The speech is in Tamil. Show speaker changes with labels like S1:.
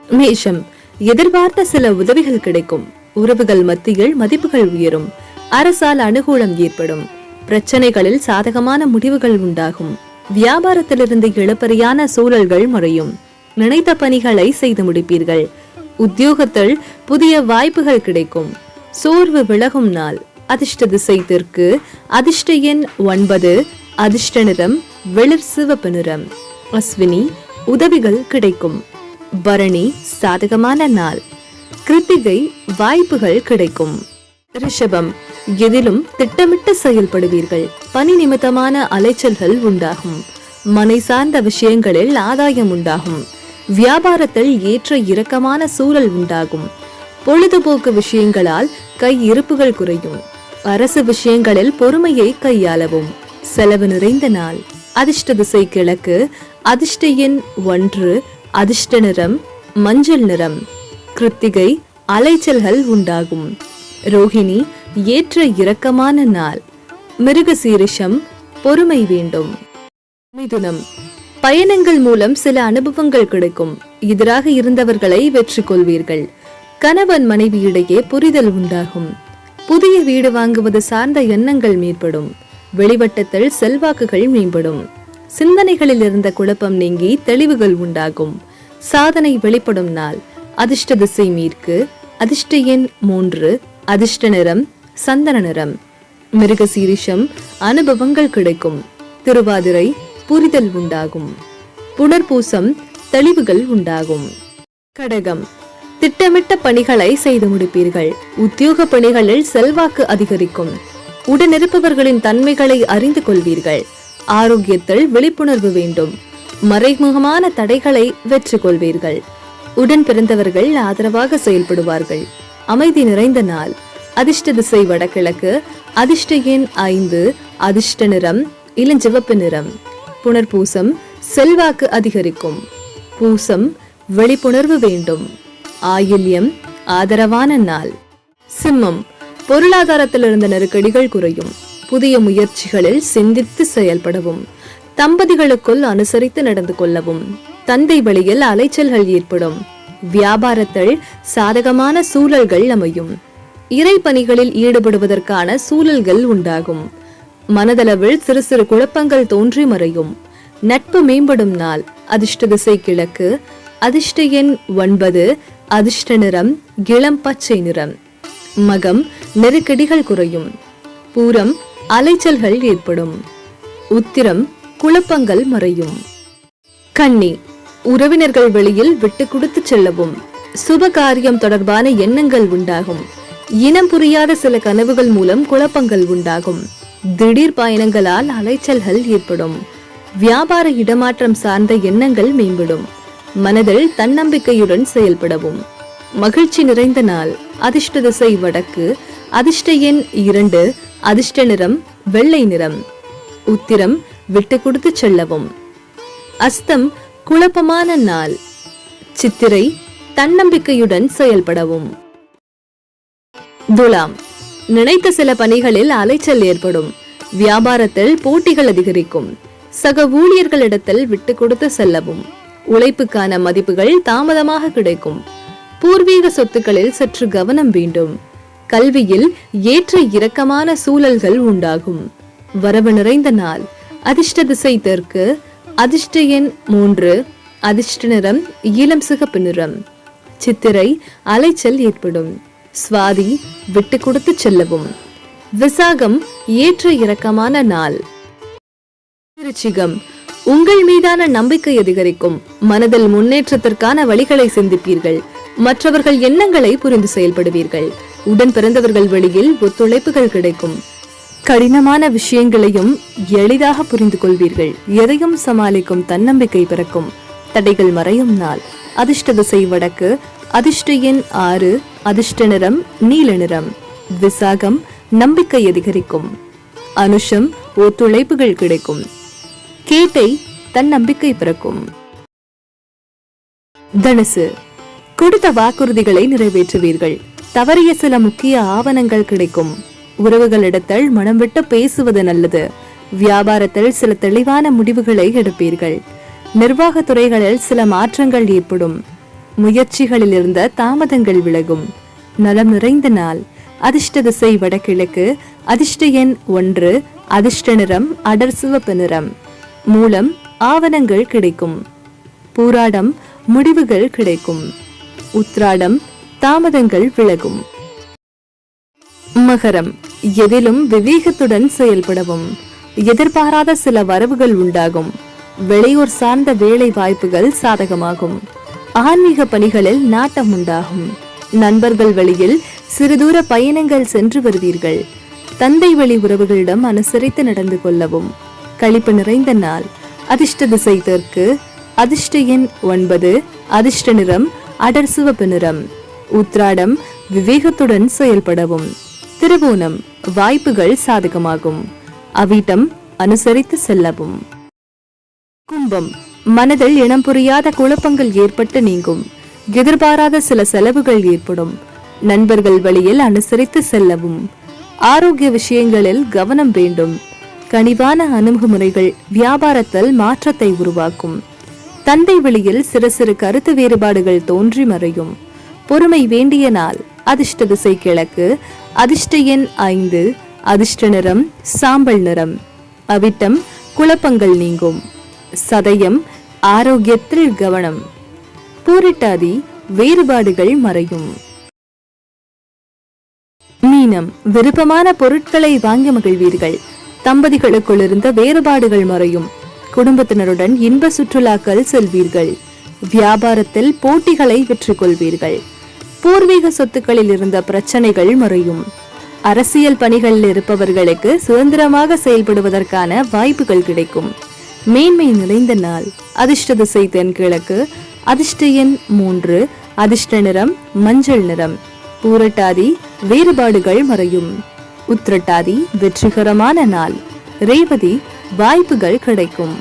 S1: மேஷம், எதிர்பார்த்த சில உதவிகள் கிடைக்கும். உறவுகள் மத்தியில் மதிப்புகள் உயரும். அரசால் அனுகூலம் ஏற்படும். பிரச்சனைகளில் சாதகமான முடிவுகள் உண்டாகும். வியாபாரத்திலிருந்து இழுபறியான சூழல்கள் முறையும். நினைத்த பணிகளை செய்து முடிப்பீர்கள். உத்தியோகத்தில் புதிய வாய்ப்புகள் கிடைக்கும். சோர்வு விலகும் நாள். அதிர்ஷ்ட திசை தெற்கு. அதிர்ஷ்ட எண் 9. அதிர்ஷ்ட நிறம் வெளிர் சிவப்பு நிறம். அஸ்வினி, உதவிகள் கிடைக்கும். பரணி, சாதகமான நாள். கிருத்திகை, வாய்ப்புகள் கிடைக்கும். ரிஷபம், எதிலும் திட்டமிட்டு செயல்படுவீர்கள். பணி நிமித்தமான அலைச்சல்கள் உண்டாகும். மனை சார்ந்த விஷயங்களில் ஆதாயம் உண்டாகும். வியாபாரத்தில் ஏற்ற இறக்கமான சூழல் உண்டாகும். பொழுதுபோக்கு விஷயங்களால் கை இருப்புகள் குறையும். அரசு விஷயங்களில் பொறுமையை கையாளவும். செலவு நிறைந்த நாள். அதிர்ஷ்ட திசை கிழக்கு. அதிர்ஷ்ட எண் 1. அதிர்ஷ்ட நிறம் மஞ்சள் நிறம். கிருத்திகை, அலைச்சல்கள் உண்டாகும். ரோஹிணி, ஏற்ற இறக்கமான நாள். மிருகசீரிஷம், பொறுமை வேண்டும். மிதுனம், பயணங்கள் மூலம் சில அனுபவங்கள் கிடைக்கும். எதிராக இருந்தவர்களை வெற்றி கொள்வீர்கள். கணவன் மனைவியிடையே புரிதல் உண்டாகும். புதிய வீடு வாங்குவது சார்ந்த எண்ணங்கள் மேற்படும். வெளிவட்டத்தில் செல்வாக்குகள் மேம்படும். சிந்தனைகளில் இருந்த குழப்பம் நீங்கி தெளிவுகள் உண்டாகும். சாதனை வெளிப்படும் நாள். அதிர்ஷ்ட திசை மேற்கு. அதிர்ஷ்ட எண் 3. அதிர்ஷ்ட நிறம் சந்தன நிறம். மிருகசீரிஷம், அனுபவங்கள் கிடைக்கும். திருவாதிரை, புரிதல் உண்டாகும். புனர்பூசம், தெளிவுகள் உண்டாகும். கடகம், திட்டமிட்ட பணிகளை செய்து முடிப்பீர்கள். உத்தியோக பணிகளில் செல்வாக்கு அதிகரிக்கும். உடனிருப்பவர்களின் தன்மைகளை அறிந்து கொள்வீர்கள். ஆரோக்கியத்தில் விழிப்புணர்வு வேண்டும். மறைமுகமான தடைகளை வெற்றி கொள்வீர்கள். உடன் பிறந்தவர்கள் ஆதரவாக செயல்படுவார்கள். அமைதி நிறைந்த நாள். அதிர்ஷ்ட திசை வடகிழக்கு. அதிர்ஷ்ட எண் 5. அதிர்ஷ்ட நிறம் இளஞ்சிவப்பு நிறம். புனர்பூசம், செல்வாக்கு அதிகரிக்கும். பூசம், விழிப்புணர்வு வேண்டும். ஆயில்யம், ஆதரவான நாள். சிம்மம், பொருளாதாரத்தில் இருந்த நெருக்கடிகள் குறையும். புதிய முயற்சிகளில் சிந்தித்து செயல்படவும். தம்பதிகளுக்குள் அனுசரித்து நடந்து கொள்ளவும். தந்தை வழியில் அலைச்சல்கள் ஏற்படும். வியாபாரத்தில் சாதகமான சூழல்கள் அமையும். இறை பணிகளில் ஈடுபடுவதற்கான சூழல்கள் உண்டாகும். மனதளவில் சிறு சிறு குழப்பங்கள் தோன்றி மறையும். நட்பு மேம்படும் நாள். அதிர்ஷ்ட திசை கிழக்கு. அதிர்ஷ்ட எண் 9. அதிர்ஷ்ட நிறம் இளம் பச்சை நிறம். மகம், நெருக்கடிகள் குறையும். பூரம், அலைச்சல்கள் ஏற்படும். உத்திரம், குழப்பங்கள் மறையும். கன்னி, உறவினர்கள் வெளியில் விட்டு கொடுத்து செல்லவும். சுப காரியம் தொடர்பான எண்ணங்கள் உண்டாகும். இனம் புரியாத சில கனவுகள் மூலம் குழப்பங்கள் உண்டாகும். திடீர் பயணங்களால் அலைச்சல்கள் ஏற்படும். வியாபார இடமாற்றம் சார்ந்த எண்ணங்கள் மேம்படும். மனதில் தன்னம்பிக்கையுடன் செயல்படவும். மகிழ்ச்சி நிறைந்த நாள். அதிர்ஷ்ட திசை வடக்கு. அதிர்ஷ்ட எண் 2. அதிர்ஷ்ட நிறம் வெள்ளை நிறம். உத்திரம், விட்டு கொடுத்து செல்லவும். அஸ்தம், குழப்பமான நாள். சித்திரை, தன்னம்பிக்கையுடன் செயல்படவும். துலாம், நினைத்த சில பணிகளில் அலைச்சல் ஏற்படும். வியாபாரத்தில் போட்டிகள் அதிகரிக்கும். சக ஊழியர்களிடத்தில் விட்டு கொடுத்து செல்லவும். உழைப்புக்கான மதிப்புகள் தாமதமாக கிடைக்கும். பூர்வீக சொத்துக்களில் சற்று கவனம் வேண்டும். கல்வியில் ஏற்ற இறக்கமான சூழல்கள் உண்டாகும். வரவு நிறைந்த நாள். அதிர்ஷ்ட திசை தெற்கு. அதிர்ஷ்ட எண் 3. அதிர்ஷ்ட நிறம் இளம் சிகப்பு நிறம். சித்திரை, அலைச்சல் ஏற்படும். சுவாதி, விட்டு கொடுத்து செல்லவும். விசாகம், ஏற்ற இறக்கமான நாள். விருச்சிகம், உங்கள் மீதான நம்பிக்கை அதிகரிக்கும். மனதில் முன்னேற்றத்திற்கான வழிகளை சிந்திப்பீர்கள். மற்றவர்கள் எண்ணங்களை புரிந்து செயல்படுவீர்கள். உடன் பிறந்தவர்கள் வழியில் ஒத்துழைப்புகள் கிடைக்கும். கடினமான விஷயங்களையும் எளிதாக புரிந்து கொள்வீர்கள். எதையும் சமாளிக்கும் தன்னம்பிக்கை பிறக்கும். தடைகள் மறையும் நாள். அதிர்ஷ்ட திசை வடக்கு. அதிர்ஷ்ட எண் 6. அதிர்ஷ்ட நிறம் நீல நிறம். விசாகம், நம்பிக்கை அதிகரிக்கும். அனுஷம், ஒத்துழைப்புகள் கிடைக்கும். கேட்டை, தன்னம்பிக்கை பிறக்கும். தனுசு, கொடுத்த வாக்குறுதிகளை நிறைவேற்றுவீர்கள். தவறிய சில முக்கிய ஆவணங்கள் கிடைக்கும். உறவுகளிடத்தில் மனம் விட்டு பேசுவது நல்லது. வியாபாரத்தில் சில தெளிவான முடிவுகளை எடுப்பீர்கள். நிர்வாக துறைகளில் சில மாற்றங்கள் ஏற்படும். முயற்சிகளில் இருந்த தாமதங்கள் விலகும். நலம் நிறைந்த நாள். அதிர்ஷ்ட திசை வடகிழக்கு. அதிர்ஷ்ட எண் 1. அதிர்ஷ்ட நிறம் அடர் சிவப்பு நிறம். மூலம் ஆவணங்கள் கிடைக்கும். பூராடம் முடிவுகள் கிடைக்கும். உத்ராடம் தாமதங்கள் விலகும். மகரம், எதிலும் விவேகத்துடன் செயல்படவும். எதிர்பாராத சில வரவுகள் உண்டாகும். வெளியூர் சார்ந்த வேலை வாய்ப்புகள் சாதகமாகும். ஆன்மீக பணிகளில் நாட்டம் உண்டாகும். நண்பர்கள் வழியில் சிறு தூர பயணங்கள் சென்று வருவீர்கள். தந்தை வழி உறவுகளிடம் அனுசரித்து நடந்து கொள்ளவும். களிப்பு நிறைந்த நாள். அதிர்ஷ்ட திசை தெற்கு. அதிர்ஷ்ட எண் 9. அதிர்ஷ்ட நிறம் அடர் சிவப்பு நிறம். உத்ராடம் விவேகத்துடன் செயல்படவும். திருவோணம் வாய்ப்புகள் சாதகமாகும். அவிட்டம் அனுசரித்து செல்லவும். கும்பம், மனதில் இனம் புரியாத குழப்பங்கள் ஏற்பட்டு நீங்கும். எதிர்பாராத சில செலவுகள் ஏற்படும். நண்பர்கள் வழியில் அனுசரித்து செல்லவும். ஆரோக்கிய விஷயங்களில் கவனம் வேண்டும். கனிவான அணுகுமுறைகள் வியாபாரத்தில் மாற்றத்தை உருவாக்கும். தந்தை வழியில் சிறு சிறு கருத்து வேறுபாடுகள் தோன்றி மறையும். பொறுமை வேண்டிய நாள். அதிர்ஷ்ட திசை கிழக்கு. அதிர்ஷ்ட எண் 5. அதிர்ஷ்ட நிறம் சாம்பல் நிறம். அவிட்டம் குழப்பங்கள் நீங்கும். சதயம் ஆரோக்கியத்தில் கவனம். பூரிட்டாதி வேறுபாடுகள் மறையும். மீனம், விருப்பமான பொருட்களை வாங்கி மகிழ்வீர்கள். தம்பதிகளுக்குள் இருந்த வேறுபாடுகள் மறையும். குடும்பத்தினருடன் இன்ப சுற்றுலாக்கள் செல்வீர்கள். வியாபாரத்தில் போட்டிகளை வெற்றி கொள்வீர்கள். பூர்வீக சொத்துக்களில் இருந்த பிரச்சனைகள் மறையும். அரசியல் பணிகளில் இருப்பவர்களுக்கு சுதந்திரமாக செயல்படுவதற்கான வாய்ப்புகள் கிடைக்கும். மேன்மை நிறைந்த நாள். அதிர்ஷ்ட திசை தென்கிழக்கு. அதிர்ஷ்ட எண் 3. அதிர்ஷ்ட நிறம் மஞ்சள் நிறம். பூரட்டாதி வேறுபாடுகள் மறையும். உத்திரட்டாதி வெற்றிகரமான நாள். ரேவதி வாய்ப்புகள் கிடைக்கும்.